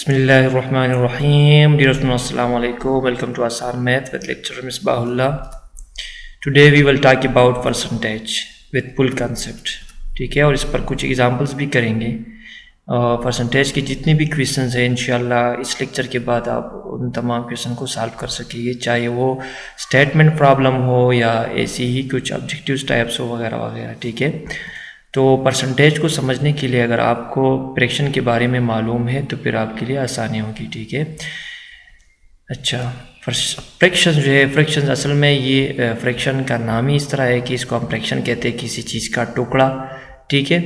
Bismillahirrahmanirrahim. Dear students, Assalamu alaikum. Welcome to Asan Math with lecturer Misbahullah. Today we will talk about percentage with full concept. ठीक है, और इस पर कुछ examples भी करेंगे। परसेंटेज के जितने भी क्वेश्चंस हैं इंशाल्लाह इस लेक्चर के बाद आप उन तमाम क्वेश्चन को सॉल्व कर सकेंगे, चाहे वो स्टेटमेंट प्रॉब्लम हो या ऐसी ही कुछ ऑब्जेक्टिव्स टाइप्स हो वगैरह वगैरह। ठीक है, तो परसेंटेज को समझने के लिए अगर आपको फ्रैक्शन के बारे में मालूम है तो फिर आपके लिए आसानी होगी। ठीक है, अच्छा, फ्रैक्शन जो है, फ्रैक्शन असल में ये फ्रैक्शन का नाम ही इस तरह है कि इसको हम फ्रैक्शन कहते हैं, किसी चीज़ का टुकड़ा। ठीक है,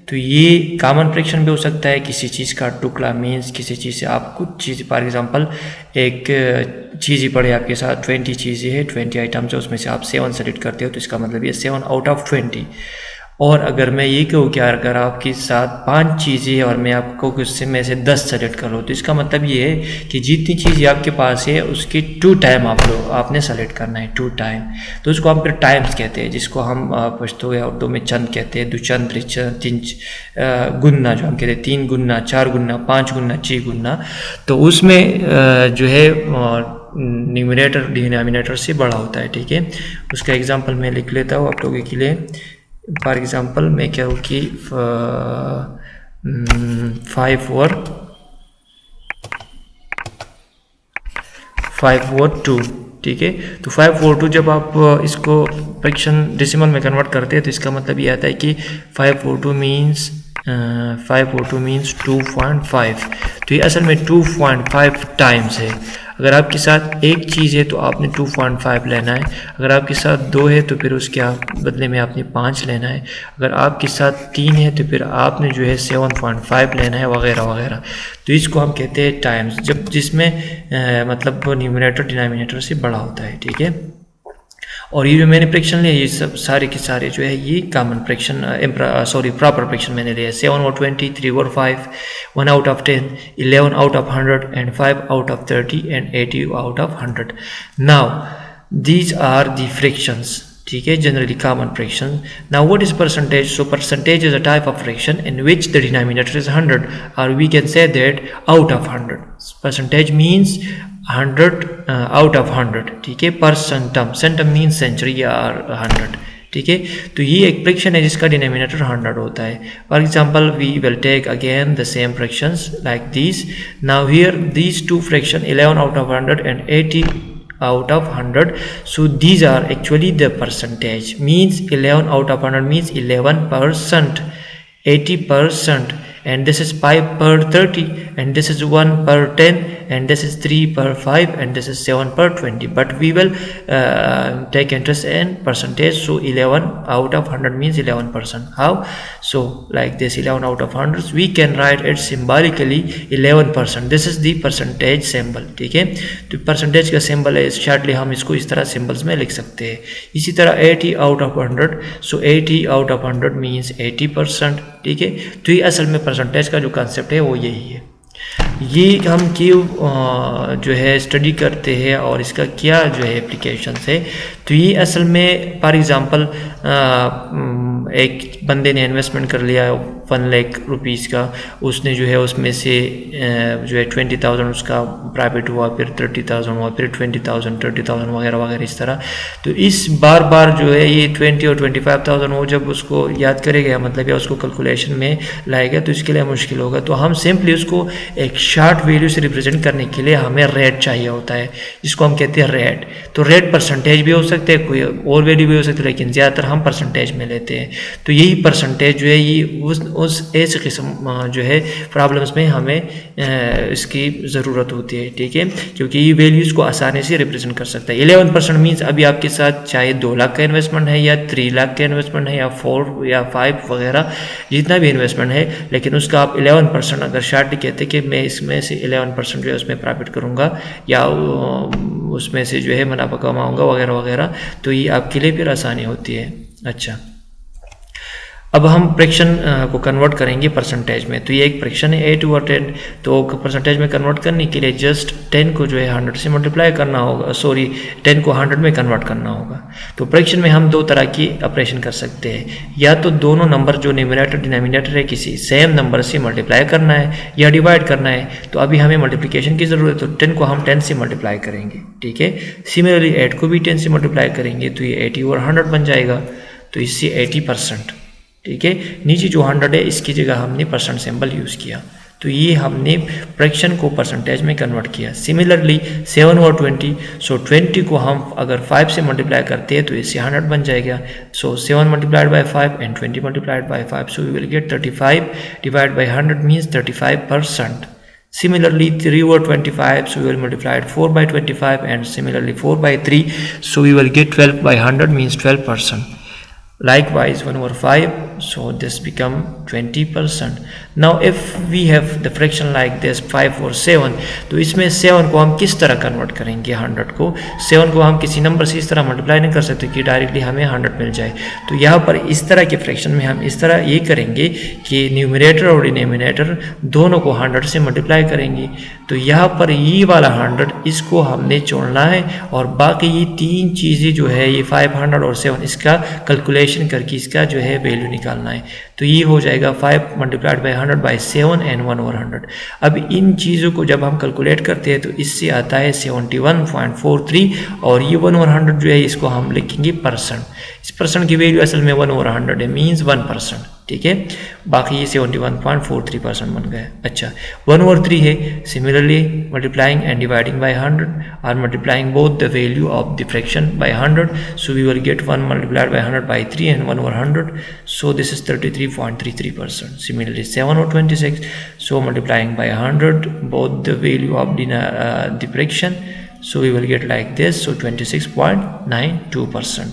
तो ये कॉमन फ्रैक्शन भी हो सकता है, किसी चीज़ का टुकड़ा मीन्स किसी चीज़ से आप कुछ चीज़, फॉर एग्जांपल एक चीज़ ही पड़े आपके साथ 20 चीज़ें हैं, 20 आइटम्स है, उसमें से आप 7 सेलेक्ट करते हो तो इसका मतलब ये 7 आउट ऑफ 20। और अगर मैं ये कहूँ कि अगर आपके साथ 5 चीज़ें हैं और मैं आपको उससे में से 10 सेलेक्ट कर लूँ तो इसका मतलब ये है कि जितनी चीज़ें आपके पास है उसके 2 टाइम आपने सेलेक्ट करना है, 2 टाइम। तो उसको हम फिर टाइम्स कहते हैं, जिसको हम पश्तो या उर्दू में चंद कहते हैं, दुचंद, त्रिचंद, तीन गुन्ना जो हम कहते हैं, 3 गुन्ना, 4 गुन्ना, 5 गुन्ना, 6 गुन्ना। तो उसमें जो है न्यूमरेटर डिनोमिनेटर से बड़ा होता है। ठीक है, उसका एग्जाम्पल मैं लिख लेता हूँ आप लोगों के लिए। फॉर एग्ज़ाम्पल मैं क्या हूँ कि 5 और 2। ठीक है, तो 5 और 2 जब आप इसको फ्रैक्शन डेसिमल में कन्वर्ट करते हैं तो इसका मतलब ये आता है कि 5 और 2 मीन्स 2.5। तो ये असल में 2.5 टाइम्स है। अगर आपके साथ एक चीज़ है तो आपने 2.5 लेना है, अगर आपके साथ 2 है तो फिर उसके बदले में आपने 5 लेना है, अगर आपके साथ 3 है तो फिर आपने जो है 7.5 लेना है वगैरह वगैरह। तो इसको हम कहते हैं टाइम्स, जब जिसमें मतलब न्यूमरेटर डिनोमिनेटर से बड़ा होता है। ठीक है, और ये जो मैंने फ्रैक्शन लिया ये सब सारे के सारे जो है ये कॉमन फ्रैक्शन प्रॉपर फ्रैक्शन मैंने लिया। 7 और 20, 3 और 5, 1 out of 10, 11 out of 100 and 5 out of 30 and 80 out of 100। Now these are the fractions. ठीक है, generally common fraction. Now what is percentage? So percentage is a type of fraction in which the denominator is 100, or we can say that out of 100. Percentage means 100 out of 100. ठीक है, per centum, centum means century or 100. ठीक है, तो ये एक fraction है जिसका denominator 100 होता है। For example we will take again the same fractions like this. Now here these 2 fraction 11 out of 100 and 80 out of 100. So these are actually the percentage, means 11 out of 100 means 11%, 80%, and this is 5 per 30, and this is 1 per 10, and this is 3 per 5, and this is 7 per 20. But we will take interest in percentage. So 11 out of 100 means 11%. How? So like this, 11 out of 100 we can write it symbolically 11%. This is the percentage symbol. ठीक है, तो percentage का symbol है, shortly हम इसको इस तरह symbols में लिख सकते हैं। इसी तरह 80 out of 100, so 80 out of 100 means 80%। ठीक है, तो ये असल में परसेंटेज का जो कंसेप्ट है वो यही है। ये हम क्यों जो है स्टडी करते हैं और इसका क्या जो है एप्लीकेशन है, तो ये असल में फॉर एग्ज़ाम्पल एक बंदे ने इन्वेस्टमेंट कर लिया 1 लाख रुपीज़ का, उसने जो है उसमें से जो है 20,000 उसका प्रॉफिट हुआ, फिर 30,000 हुआ, फिर 20,000, 30,000 वगैरह वगैरह इस तरह। तो इस बार बार जो है ये 20 और 25,000 वो जब उसको याद करेगा, मतलब या उसको कैलकुलेशन में लाएगा तो इसके लिए मुश्किल होगा। तो हम सिंपली उसको एक शॉर्ट वैल्यू से रिप्रेजेंट करने के लिए हमें रेट चाहिए होता है, जिसको हम कहते हैं रेट। तो रेट परसेंटेज भी हो सकते हैं, कोई और वैल्यू भी हो सकती है, लेकिन ज़्यादातर हम परसेंटेज में लेते हैं। तो यही परसेंटेज जो है ये उस ऐसे किस्म जो है प्रॉब्लम्स में हमें इसकी ज़रूरत होती है। ठीक है, क्योंकि ये वैल्यूज़ को आसानी से रिप्रेजेंट कर सकता है। 11% मीन्स अभी आपके साथ चाहे 2 लाख का इन्वेस्टमेंट है या 3 लाख का इन्वेस्टमेंट है या 4 या 5 वगैरह जितना भी इन्वेस्टमेंट है, लेकिन उसका आप 11% अगर शॉर्टली कहते कि मैं इसमें से 11% जो है उसमें प्रॉफिट करूँगा या उसमें से जो है मुनाफा कमाऊँगा वगैरह वगैरह, तो ये आपके लिए फिर आसानी होती है। अच्छा, अब हम फ्रैक्शन को कन्वर्ट करेंगे परसेंटेज में। तो ये एक फ्रैक्शन है 8/10, तो परसेंटेज में कन्वर्ट करने के लिए जस्ट 10 को जो है 100 से मल्टीप्लाई करना होगा, 10 को 100 में कन्वर्ट करना होगा। तो फ्रैक्शन में हम दो तरह की ऑपरेशन कर सकते हैं, या तो दोनों नंबर जो न्यूमरेटर डिनोमिनेटर है किसी सेम नंबर से मल्टीप्लाई करना है या डिवाइड करना है। तो अभी हमें मल्टीप्लिकेशन की ज़रूरत है, तो 10 को हम 10 से मल्टीप्लाई करेंगे, ठीक है। सिमिलरली 8 को भी 10 से मल्टीप्लाई करेंगे, तो ये 80/100 बन जाएगा, तो इससे 80%, ठीक है। नीचे जो 100 है इसकी जगह हमने परसेंट सिंबल यूज़ किया, तो ये हमने फ्रैक्शन को परसेंटेज में कन्वर्ट किया। सिमिलरली 7/20, सो 20 को हम अगर 5 से मल्टीप्लाई करते हैं तो इससे 100 बन जाएगा। So 7 multiplied by 5 and 20 multiplied by 5, so we will get 35 divide by 100 means 35%. Similarly 3/25, so we will multiply it 4/25 and similarly 4/3, so we will get 12/100 means 12%. Likewise 1/5, so this become 20%. Now if we have the fraction like this 5 or 7, तो इसमें 7 को हम किस तरह convert करेंगे 100 को? 7 को हम किसी नंबर से इस तरह मल्टीप्लाई नहीं कर सकते कि डायरेक्टली हमें 100 मिल जाए। तो यहाँ पर इस तरह के फ्रैक्शन में हम इस तरह ये करेंगे कि न्यूमरेटर और डिनोमिनेटर दोनों को 100 से मल्टीप्लाई करेंगे। तो यहाँ पर ये वाला 100 इसको हमने छोड़ना है, और बाकी ये तीन चीज़ें जो है ये 500 और 7 इसका कैलकुलेशन करके इसका जो है वैल्यू निकालना है। तो ये हो जाएगा 5 मल्टीप्लाइड बाय 100 बाय 7 एंड 1/100। अब इन चीज़ों को जब हम कैलकुलेट करते हैं तो इससे आता है 71.43, और ये 1/100 जो है इसको हम लिखेंगे परसेंट। इस परसेंट की वैल्यू असल में 1/100 है, मीन्स 1%, ठीक है। बाकी ये 71.43% बन गया। अच्छा 1/3 है। Similarly multiplying and dividing by 100 और multiplying both the value of the fraction by 100, so we will get 1 multiplied by 100 by 3 and 1/100, so this is 33.33%. Similarly 7/26, so multiplying by 100 both the value of the fraction, so we will get like this, so 26.92%.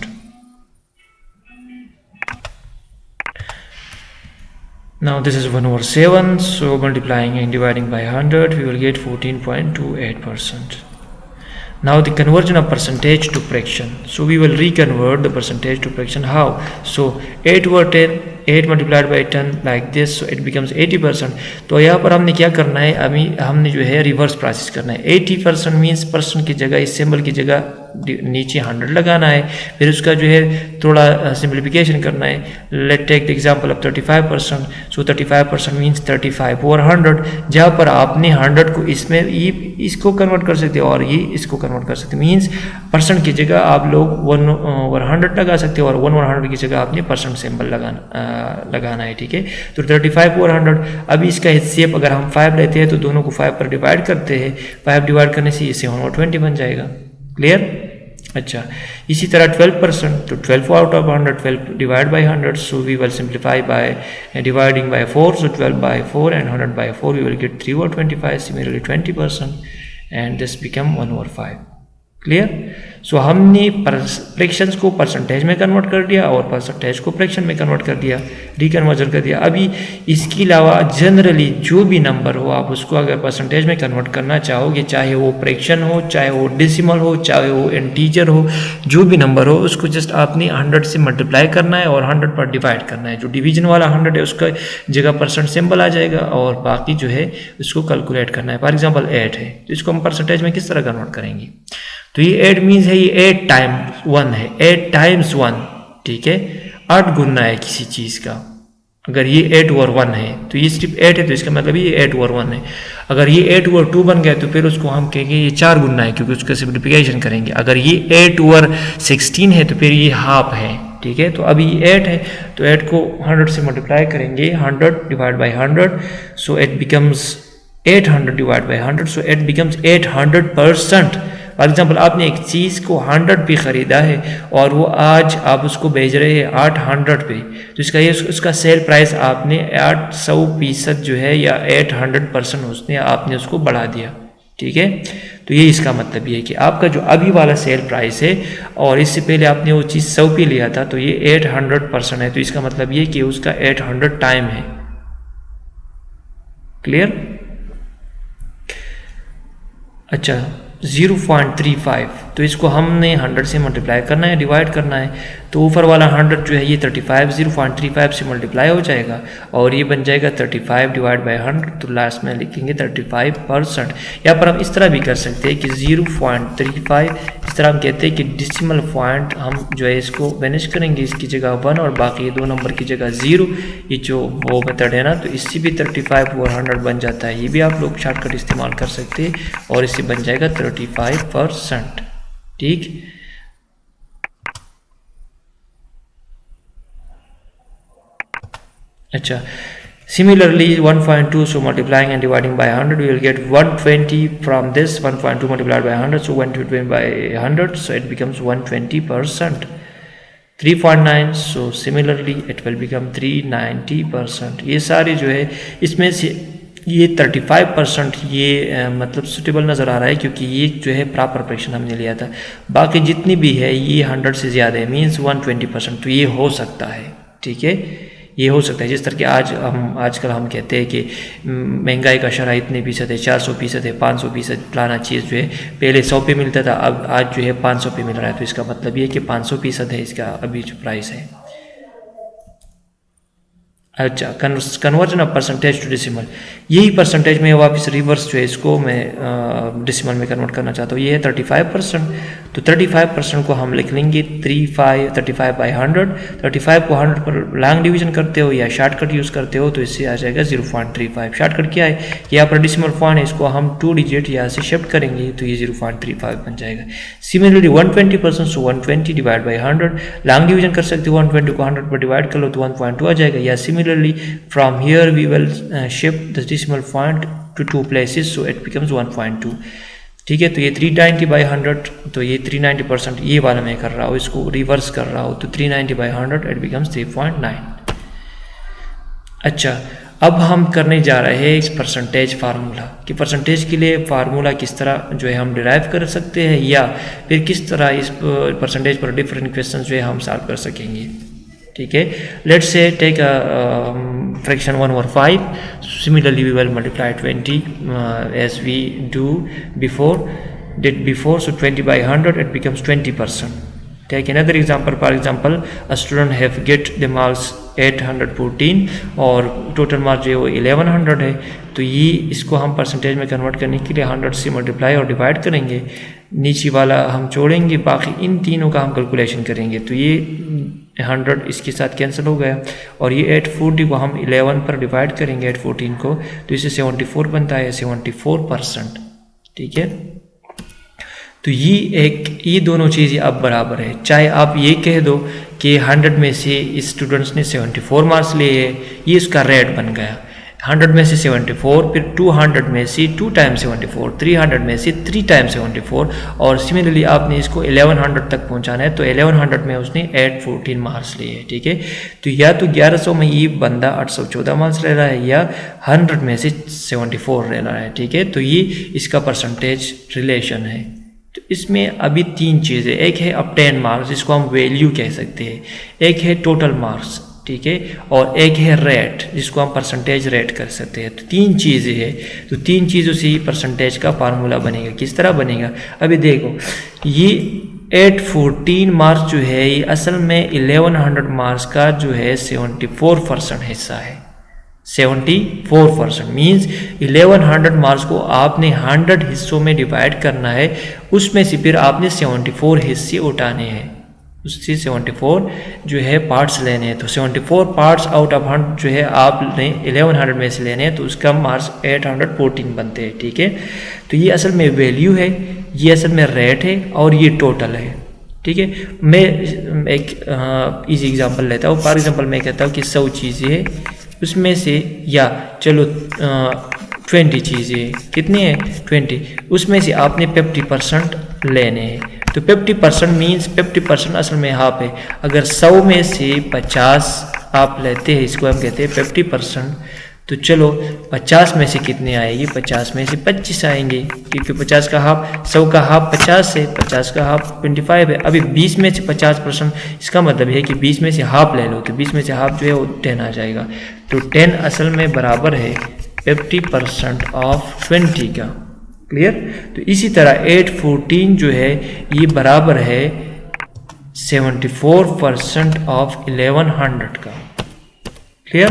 Now this is 1/7, so multiplying and dividing by 100 we will get 14.28%. Now the conversion of percentage to fraction, so we will reconvert the percentage to fraction. How? So 8/10, 8 multiplied by 10 like this, so it becomes 80%. तो यहाँ पर हमने क्या करना है, अभी हमने जो है रिवर्स प्रोसेस करना है। 80% मीन्स परसेंट की जगह इस सिंबल की जगह नीचे 100 लगाना है, फिर उसका जो है थोड़ा सिंप्लीफिकेशन करना है। Let take the example of 35%, so 35% means 35/100, जहाँ पर आपने 100 को इसमें इसको कन्वर्ट कर सकते हो और ये इसको कन्वर्ट कर सकते हो, मीन्स परसेंट की जगह आप लोग 1/100 लगा सकते हो और 1/100 की जगह आपने परसेंट सिंबल लगाना है, ठीक है। तो 35/100, अभी इसका हिस्सेप अगर हम 5 लेते हैं तो दोनों को 5 पर डिवाइड करते हैं, 5 डिवाइड करने से ये 7/20 बन जाएगा। क्लियर? अच्छा इसी तरह 12%, तो 12 out of 100, 12 divide by 100, so we will simplify by dividing by 4, so 12/4 and 100/4 we will get 3/25, similarly 20%, and this become 1/5। Clear? So हमने फ्रैक्शंस को परसेंटेज में कन्वर्ट कर दिया और परसेंटेज को फ्रैक्शन में कन्वर्ट कर दिया, रिकन्वर्जन कर दिया। अभी इसके अलावा जनरली जो भी नंबर हो आप उसको अगर परसेंटेज में कन्वर्ट करना चाहोगे, चाहे वो फ्रैक्शन हो, चाहे वो डेसिमल हो, चाहे वो इंटीजर हो, जो भी नंबर हो उसको जस्ट आपने 100 से मल्टीप्लाई करना है और 100 पर डिवाइड करना है। जो डिवीजन वाला 100 है उसका जगह परसेंट सिंबल आ जाएगा और बाकी जो है उसको कैलकुलेट करना है। फॉर एग्जाम्पल 8 है तो इसको हम परसेंटेज में किस तरह कन्वर्ट करेंगे? तो ये 8 मीन्स है, ये 8 टाइम्स 1 है, 8 टाइम्स 1, ठीक है। 8 गुना है किसी चीज़ का। अगर ये 8/1 है तो ये सिर्फ 8 है, तो इसका मतलब ये 8/1 है। अगर ये 8/2 बन गया तो फिर उसको हम कहेंगे ये 4 गुना है, क्योंकि उसका सिंप्लीफिकेशन करेंगे। अगर ये 8/16 है तो फिर ये हाफ है, ठीक है। तो अभी ये 8 है तो 8 को 100 से मल्टीप्लाई करेंगे, 100 divide by 100, so it becomes 800 divide by 100, so it becomes 800%। For example आपने एक चीज़ को 100 पे ख़रीदा है और वो आज आप उसको भेज रहे हैं 800 पे, तो इसका ये उसका सेल प्राइस आपने 800% जो है या 800% उसने आपने उसको बढ़ा दिया, ठीक है। तो ये इसका मतलब ये है कि आपका जो अभी वाला सेल प्राइस है और इससे पहले आपने वो चीज़ 100 पे लिया था तो ये 800% है, तो इसका मतलब ये कि उसका 800 टाइम है। क्लियर? अच्छा 0.35 तो इसको हमने 100 से मल्टीप्लाई करना है, डिवाइड करना है। तो ऊपर वाला 100 जो है ये 35 0.35 से मल्टीप्लाई हो जाएगा और ये बन जाएगा 35 डिवाइड बाई 100, तो लास्ट में लिखेंगे 35%। यहाँ पर हम इस तरह भी कर सकते हैं कि 0.35, इस तरह हम कहते हैं कि डेसिमल पॉइंट हम जो है इसको वैनिश करेंगे, इसकी जगह 1 और बाकी 2 नंबर की जगह 0। ये जो वो मेथड है ना, तो इससे भी 35 और 100 बन जाता है। ये भी आप लोग शॉर्टकट इस्तेमाल कर सकते हैं और इससे बन जाएगा 35%। ठीक, अच्छा, similarly 1.2, so multiplying and dividing by 100 we will get 120 from this 1.2 multiplied by 100, so 120 by 100, so it becomes 120%. 3.9, so similarly it will become 390%. ये सारी जो है इसमें से ये 35% ये मतलब सुटेबल नज़र आ रहा है क्योंकि ये जो है प्रॉपर फ्रैक्शन हमने लिया था। बाकी जितनी भी है ये 100 से ज़्यादा है, मीन्स 120%, तो ये हो सकता है। ठीक है, ये हो सकता है। जिस तरह के आजकल हम कहते हैं कि महंगाई का शरह इतने फीसद है, 400% है, 500% फलाना चीज़ जो है पहले 100 पे मिलता था, अब आज जो है 500 पे मिल रहा है। तो इसका मतलब ये कि 500% है इसका अभी जो प्राइस है। अच्छा, conversion of percentage to decimal, यही परसेंटेज में वापस रिवर्स जो है इसको मैं डेसिमल में कन्वर्ट करना चाहता हूँ। ये है 35%, तो 35% को हम लिख लेंगे 35 बाई 100। 35 को 100 पर लॉन्ग डिवीजन करते हो या शॉर्टकट यूज़ करते हो तो इससे आ जाएगा 0.35। शॉर्टकट क्या है, यहाँ पर डेसिमल पॉइंट है, इसको हम 2 डिजिट यहाँ से शिफ्ट करेंगे तो ये 0.35 बन जाएगा। Similarly 120%, so 120 divide by 100, long division कर सकते हो, 120 को 100 पर डिवाइड कर लो तो 1.2 आ जाएगा। या Similarly, from here we will shift the decimal point to 2 places, so it becomes 1.2. ठीक है, तो ये 390 by 100, तो ये 390% ये वाला मैं कर रहा हूँ, इसको रिवर्स कर रहा हूँ, तो 390 by 100 it becomes 3.9। अच्छा, अब हम करने जा रहे हैं इस परसेंटेज फार्मूला कि परसेंटेज के लिए फार्मूला किस तरह जो है हम डिराइव कर सकते हैं या फिर किस तरह इस परसेंटेज पर डिफरेंट क्वेश्चन जो है हम सॉल्व कर सकेंगे। ठीक है, let's say take fraction 1/5, similarly we will multiply 20 as we did before, so 20 by 100 it becomes 20%. Take another example. For example, a student have get the marks 814 और total marks जो है वो 1100 है, तो ये इसको हम परसेंटेज में कन्वर्ट करने के लिए 100 से मल्टीप्लाई और डिवाइड करेंगे, नीचे वाला हम छोड़ेंगे, बाकी इन तीनों का हम कैलकुलेशन करेंगे। तो ये 100 इसके साथ कैंसिल हो गया और ये 840 को हम 11 पर डिवाइड करेंगे 814 को, तो इससे 74 बनता है, 74%। ठीक है, तो ये दोनों चीज़ें अब बराबर है। चाहे आप ये कह दो कि 100 में से स्टूडेंट्स ने 74 मार्क्स लिए, ये इसका रेट बन गया। 100 में से 74, फिर 200 में से 2 टाइम्स 74, 300 में से 3 टाइम्स 74, और सिमिलरली आपने इसको 1100 तक पहुंचाना है, तो 1100 में उसने 814 मार्क्स लिए। ठीक है, तो या तो 1100 में ये बंदा 814 मार्क्स ले रहा है या 100 में से 74 ले रहा है। ठीक है, तो ये इसका परसेंटेज रिलेशन है। तो इसमें अभी 3 चीज़ें, एक है ऑब्टेन मार्क्स जिसको हम वैल्यू कह सकते हैं, एक है टोटल मार्क्स, ठीक है, और एक है रेट जिसको हम परसेंटेज रेट कर सकते हैं। तो 3 चीज़ें हैं, तो 3 चीज़ों से ही परसेंटेज का फार्मूला बनेगा। किस तरह बनेगा, अभी देखो, ये 814 मार्क्स जो है ये असल में 1100 मार्क्स का जो है 74% हिस्सा है। 74% मीन्स 1100 मार्क्स को आपने 100 हिस्सों में डिवाइड करना है, उसमें से फिर आपने 74 हिस्से उठाने हैं, उससे 74 जो है पार्ट्स लेने हैं। तो 74 पार्ट्स आउट ऑफ 100 जो है आपने 1100 में से लेने हैं, तो उसका मार्क्स 814 बनते हैं। ठीक है, तो ये असल में वैल्यू है, ये असल में रेट है और ये टोटल है। ठीक है, मैं एक इजी एग्जांपल लेता हूँ। फॉर एग्जांपल मैं कहता हूँ कि 100 चीज़ें है, उसमें से या चलो 20 चीज़ें, कितनी है 20, उसमें से आपने 50% लेने हैं। तो 50% मीन्स 50% असल में हाफ है। अगर 100 में से 50 आप लेते हैं, इसको हम कहते हैं 50%, तो चलो 50 में से कितने आएगी, 50 में से 25 आएंगे, क्योंकि 50 का हाफ, 100 का हाफ 50 है, 50 का हाफ 25 है। अभी 20 में से 50%, इसका मतलब है कि 20 में से हाफ ले लो, तो 20 में से हाफ जो है वो 10 आ जाएगा। तो 10 असल में बराबर है 50% ऑफ 20 का। क्लियर। तो इसी तरह 814 जो है ये बराबर है 74% ऑफ 1100 का। क्लियर।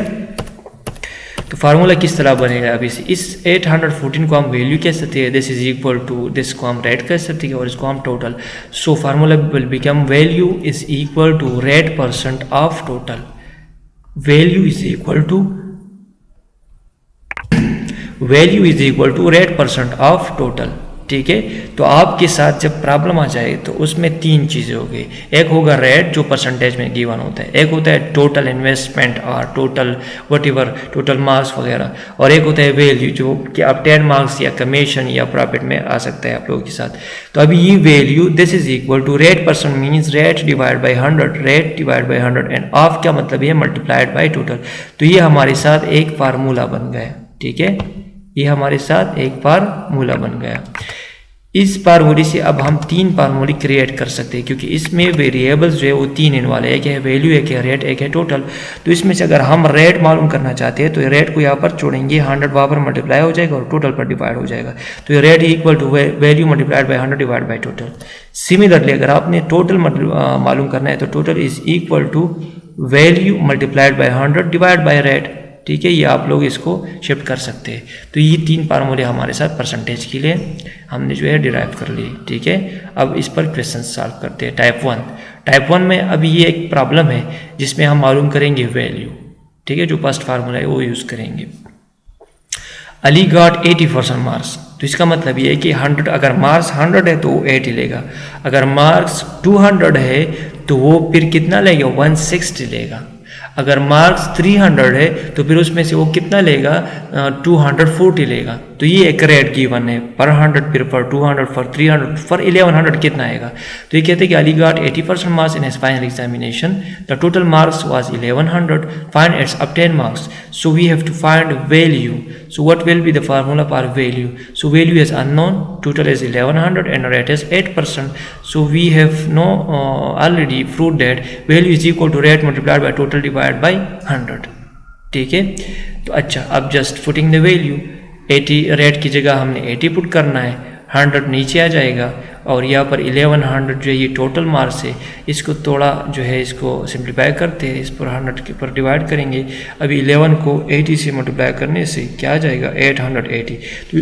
तो फार्मूला किस तरह बनेगा अभी से, इस 814 को हम वैल्यू कह सकते हैं, this is equal to this को हम रेट कह सकते हैं और इसको हम total. So formula will become value is equal to rate percent of total. Value is equal to rate percent of total. ठीक है। तो आपके साथ जब प्रॉब्लम आ जाए तो उसमें तीन चीज़ें होगी, एक होगा रेट जो परसेंटेज में गिवन होता है, एक होता है टोटल इन्वेस्टमेंट और टोटल वटेवर टोटल मार्क्स वगैरह, और एक होता है वैल्यू जो कि आप 10 मार्क्स या कमीशन या प्रॉफिट में आ सकता है आप लोगों के साथ। तो अभी ये value this is equal to rate percent means rate divide by 100, rate divide by 100 and of क्या मतलब है मल्टीप्लाइड बाई टोटल। तो ये हमारे साथ एक फार्मूला बन गया। ठीक है, ये हमारे साथ एक फार्मूला बन गया। इस फार्मूले से अब हम तीन फार्मूले क्रिएट कर सकते हैं क्योंकि इसमें वेरिएबल्स जो है वो तीन इन वाले, एक है वैल्यू, एक है रेट, एक है टोटल। तो इसमें से अगर हम रेट मालूम करना चाहते हैं तो रेट को यहाँ पर छोड़ेंगे, 100 वहाँ पर मल्टीप्लाई हो जाएगा और टोटल पर डिवाइड हो जाएगा। तो ये rate equal to value multiplied by 100 divide by total. Similarly अगर आपने टोटल मालूम करना है तो total is equal to value multiplied by 100 divide by rate. ठीक है, ये आप लोग इसको शिफ्ट कर सकते हैं। तो ये तीन फार्मूले हमारे साथ परसेंटेज के लिए हमने जो है डिराइव कर लिए। ठीक है, अब इस पर क्वेश्चन सॉल्व करते हैं। टाइप 1 में अभी ये एक प्रॉब्लम है जिसमें हम मालूम करेंगे वैल्यू। ठीक है, जो फर्स्ट फार्मूला है वो यूज़ करेंगे। अली गॉट 80% मार्क्स, तो इसका मतलब ये है कि 100 अगर मार्क्स 100 है तो वो 80 लेगा, अगर मार्क्स 200 है तो वो फिर कितना लेगा 160 लेगा, अगर मार्क्स 300 है तो फिर उसमें से वो कितना लेगा 240 लेगा। तो ये एक रेट गिवन है पर 100, फिर फॉर 200, फॉर 300, फॉर 1100 कितना आएगा। तो ये कहते हैं कि Ali got 80% marks in his final examination, the total marks was 1100, find its obtained marks, so we have to find value. So what will be the formula for value? So value is unknown, total is 1100 and rate is 8%. So we have already proved that value is equal to rate multiplied by total divided by 100. ठीक है, तो अच्छा अब just putting the value 80 rate की जगह हमने 80 put करना है, 100 नीचे आ जाएगा और यहाँ पर 1100 जो है ये टोटल मार्क्स है, इसको थोड़ा जो है इसको सिंप्लीफाई करते हैं, इस पर 100 के पर डिवाइड करेंगे। अभी 11 को 80 से मल्टीप्लाई करने से क्या आ जाएगा 880। तो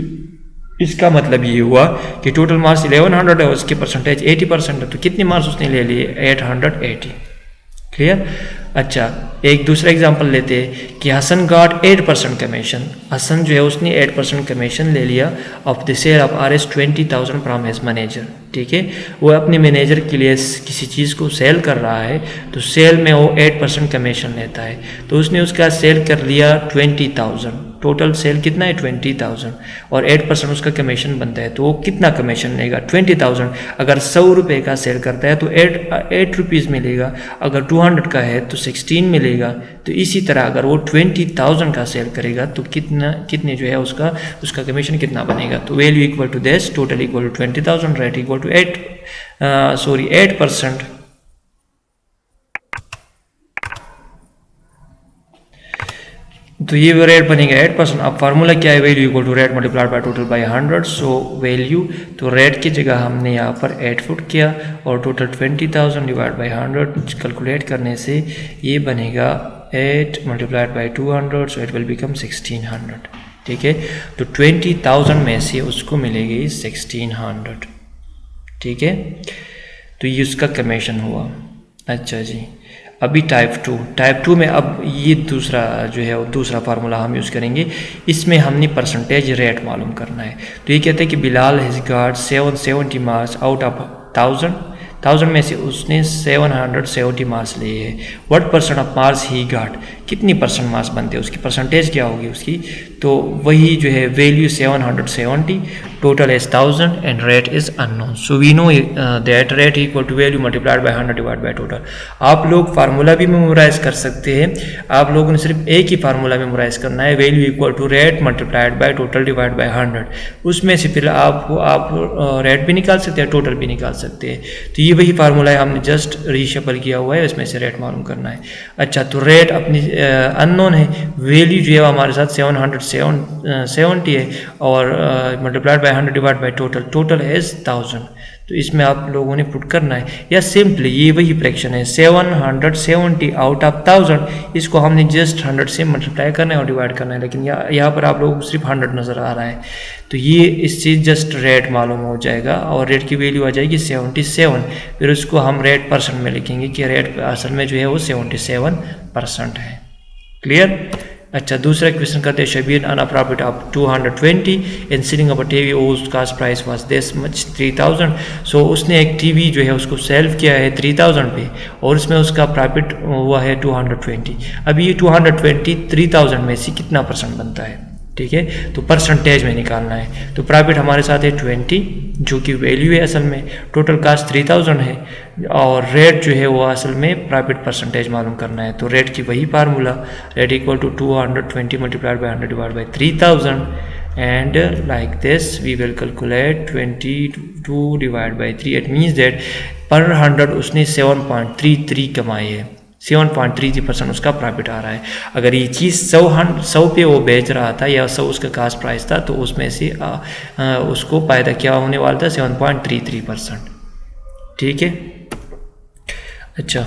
इसका मतलब ये हुआ कि टोटल मार्क्स 1100 है, उसके परसेंटेज 80% है, तो कितने मार्क्स उसने ले लिए 880। क्लियर। अच्छा एक दूसरा एग्जांपल लेते हैं कि हसन गॉट 8% कमीशन, हसन जो है उसने 8% कमीशन ले लिया of the sale of RS 20,000 from his manager. ठीक है, वो अपने मैनेजर के लिए किसी चीज़ को सेल कर रहा है तो सेल में वो 8% कमीशन लेता है। तो उसने उसका सेल कर लिया 20,000, टोटल सेल कितना है 20,000 और 8% उसका कमीशन बनता है, तो वो कितना कमीशन लेगा 20,000। अगर 100 रुपये का सेल करता है तो 8 रुपीज़ मिलेगा, अगर 200 का है तो 16 मिलेगा। तो इसी तरह अगर वो 20,000 का सेल करेगा तो कितने जो है उसका कमीशन कितना बनेगा। तो value equal to this, total equal to 20,000, rate equal to 8%। तो ये रेट बनेगा 8%। अब फार्मूला क्या है, value equal to rate multiplied by total by 100। So value तो रेट की जगह हमने यहाँ पर 8 फुट किया और टोटल 20,000 डिवाइड बाय 100 कैलकुलेट करने से ये बनेगा 8 multiplied by 200, so it will become 1600। ठीक है, तो 20,000 में से उसको मिलेगी 1600। ठीक है, तो ये उसका कमीशन हुआ। अच्छा जी, अभी टाइप 2 में अब ये दूसरा जो है वो दूसरा फार्मूला हम यूज़ करेंगे। इसमें हमने परसेंटेज रेट मालूम करना है। तो ये कहते हैं कि Bilal has got 770 marks out of 1000 में से उसने 770 मार्क्स लिए हैं। What percent of marks he got, कितनी परसेंट मार्क्स बनते हैं, उसकी परसेंटेज क्या होगी उसकी। तो वही जो है value 770, total is 1000 and rate is unknown. So we know that rate equal to value multiplied by 100 divide by total. आप लोग फार्मूला भी मेमोराइज कर सकते हैं, आप लोगों ने सिर्फ एक ही फार्मूला मेमोराइज करना है, value equal to rate multiplied by total divide by 100। उसमें से फिर आप रेट भी निकाल सकते हैं, टोटल भी निकाल सकते हैं। तो ये वही फार्मूला है, हमने जस्ट रीशफल किया हुआ है, इसमें से रेट मालूम करना है। अच्छा, तो रेट अपनी अननोन है, वैल्यू जो है हमारे साथ 770 है और multiplied by 100 divide by total is 1000। तो इसमें आप लोगों ने पुट करना है, या सिंपली ये वही फ्रैक्शन है 770 आउट ऑफ 1000, इसको हमने जस्ट 100 से मल्टीप्लाई करना है और डिवाइड करना है, लेकिन यहाँ पर आप लोगों को सिर्फ 100 नज़र आ रहा है। तो ये इससे जस्ट रेट मालूम हो जाएगा और रेट की वैल्यू आ जाएगी 77। फिर उसको हम रेट परसेंट में लिखेंगे कि रेट असल में जो है वो 77% है। क्लियर? अच्छा, दूसरा क्वेश्चन करते हैं। शबीर अन a profit of 220 in selling of a TV whose cost price was this much 3000। So उसने एक टीवी जो है उसको सेल किया है 3000 पे और उसमें उसका प्रॉफिट हुआ है 220। अब ये 220 3000 में से कितना परसेंट बनता है? ठीक है, तो परसेंटेज में निकालना है। तो प्रॉफिट हमारे साथ है 20 जो कि वैल्यू है असल में, टोटल कास्ट 3000 है और रेट जो है वो असल में प्रॉफिट परसेंटेज मालूम करना है। तो रेट की वही formula, rate equal to 220 multiplied by 100 divide by 3000 and like this we will calculate 22 divide by 3। It means that per 100 उसने 7.33 कमाई है, 7.33% उसका प्रॉफिट आ रहा है। अगर ये चीज़ 100 पे वो बेच रहा था या 100 उसका कास्ट प्राइस था तो उसमें से उसको फायदा क्या होने वाला था? 7.33%। ठीक है, अच्छा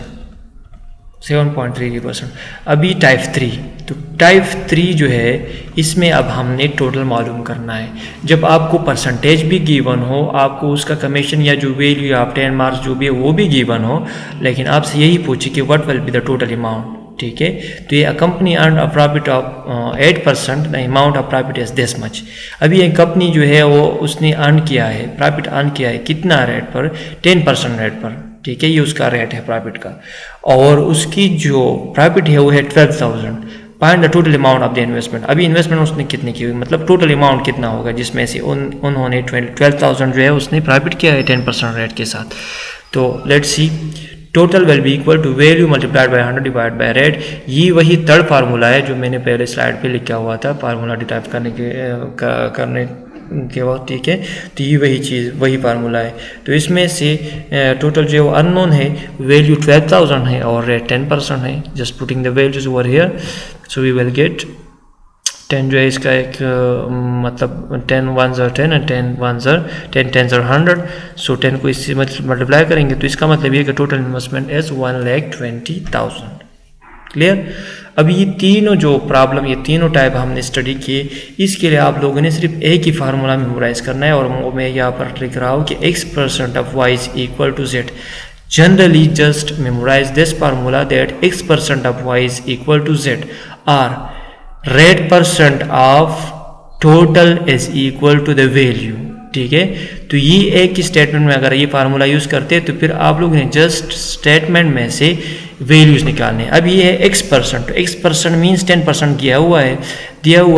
7.33%। अभी टाइप 3, तो टाइप 3 जो है इसमें अब हमने टोटल मालूम करना है। जब आपको परसेंटेज भी गिवन हो, आपको उसका कमीशन या जो वैल्यू आप 10 मार्क्स जो भी है वो भी गिवन हो, लेकिन आपसे यही पूछे कि what will be the total amount. ठीक है, तो ये company earn a profit of 8%, the amount of profit is this much. अभी ये कंपनी जो है वो उसने अर्न किया है, प्रॉफिट अर्न किया है कितना रेट पर? 10% रेट पर। ठीक है, ये उसका रेट है प्रॉफिट का और उसकी जो प्रॉफिट है वो है 12,000। Find the total amount of the investment. अभी इन्वेस्टमेंट उसने कितनी की हुई, मतलब टोटल अमाउंट कितना होगा जिसमें से उन्होंने 12,000 जो है उसने प्रॉफिट किया है 10% रेट के साथ। तो let's see, total will be equal to value multiplied by 100 divide by rate. ये वही थर्ड फार्मूला है जो मैंने पहले स्लाइड पे लिखा हुआ था फार्मूला डिटाइप करने के बाद। ठीक है, तो ये वही चीज़ वही फार्मूला है। तो इसमें से टोटल जो अननोन है वैल्यू 12,000 है और रेट 10% है। Just putting the values over here, so we will get 10 जो है इसका एक मतलब 10 1s are 10 and 10 1s are 10 10s are 100। सो 10 को इससे मल्टीप्लाई करेंगे तो इसका मतलब ये कि टोटल इन्वेस्टमेंट इज 1,20,000। क्लियर? अब ये तीनों जो प्रॉब्लम, ये तीनों टाइप हमने स्टडी किए, इसके लिए आप लोगों ने सिर्फ एक ही फार्मूला मेमोराइज करना है और मैं यहाँ पर लिख रहा हूँ कि x% of y is equal to z। Generally just memorize this formula that x% of y is equal to z or rate % of total is equal to the value। ठीक है, तो ये एक ही स्टेटमेंट में अगर ये फार्मूला यूज़ करते हैं तो फिर आप लोगों ने जस्ट स्टेटमेंट में से वैल्यूज़ निकालने। अब ये है x%, तो x% मीन्स 10% दिया हुआ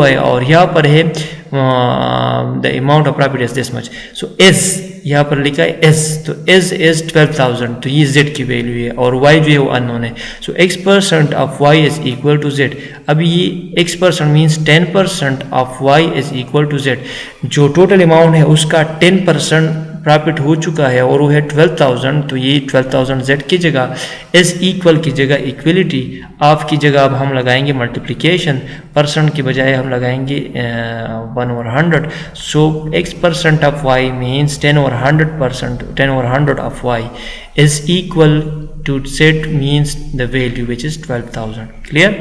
है और यहाँ पर है the amount of profit is this much. So S यहाँ पर लिखा है एस, तो एस इज 12,000, तो ये z की वैल्यू है और y जो है वो अननोन है। So x% of y is equal to z। अब ये x% means 10% of y is equal to z। जो टोटल अमाउंट है उसका 10% प्रॉफिट हो चुका है और वो है 12,000, तो ये 12,000 z की जगह एस इक्वल की जगह इक्वलिटी, ऑफ की जगह अब हम लगाएंगे मल्टीप्लिकेशन, परसेंट की बजाय हम लगाएंगे 1/100। सो x% of y means 10/100%, 10/100 of y is equal to z means the value which is 12,000। Clear?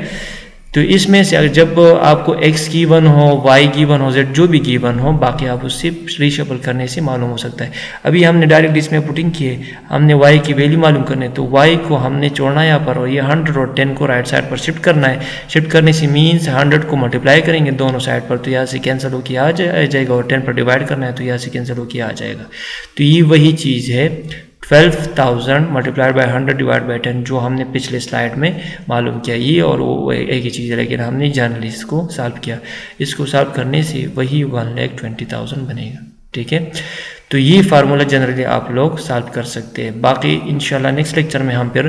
तो इसमें से जब आपको x गिवन हो, y गिवन हो, z जो भी गिवन हो, बाकी आप उससे रीशफल करने से मालूम हो सकता है। अभी हमने डायरेक्ट इसमें पुटिंग की है, हमने y की वैल्यू मालूम करनी है, तो y को हमने छोड़ना है यहाँ पर और ये 100 और 10 को राइट साइड पर शिफ्ट करना है। शिफ्ट करने से मीन्स 100 को मल्टीप्लाई करेंगे दोनों साइड पर, तो यहाँ से कैंसिल होकर आ जाएगा और 10 पर डिवाइड करना है तो यहाँ से कैंसिल होकर आ जाएगा। तो ये वही चीज़ है 12,000 मल्टीप्लाइड बाय 100 डिवाइड बाय 10 जो हमने पिछले स्लाइड में मालूम किया। ये और वो एक ही चीज़ है, लेकिन हमने जनरली इसको सॉल्व किया। इसको सॉल्व करने से वही 1,20,000 बनेगा। ठीक है, तो ये फार्मूला जनरली आप लोग सॉल्व कर सकते हैं। बाकी इंशाल्लाह नेक्स्ट लेक्चर में हम फिर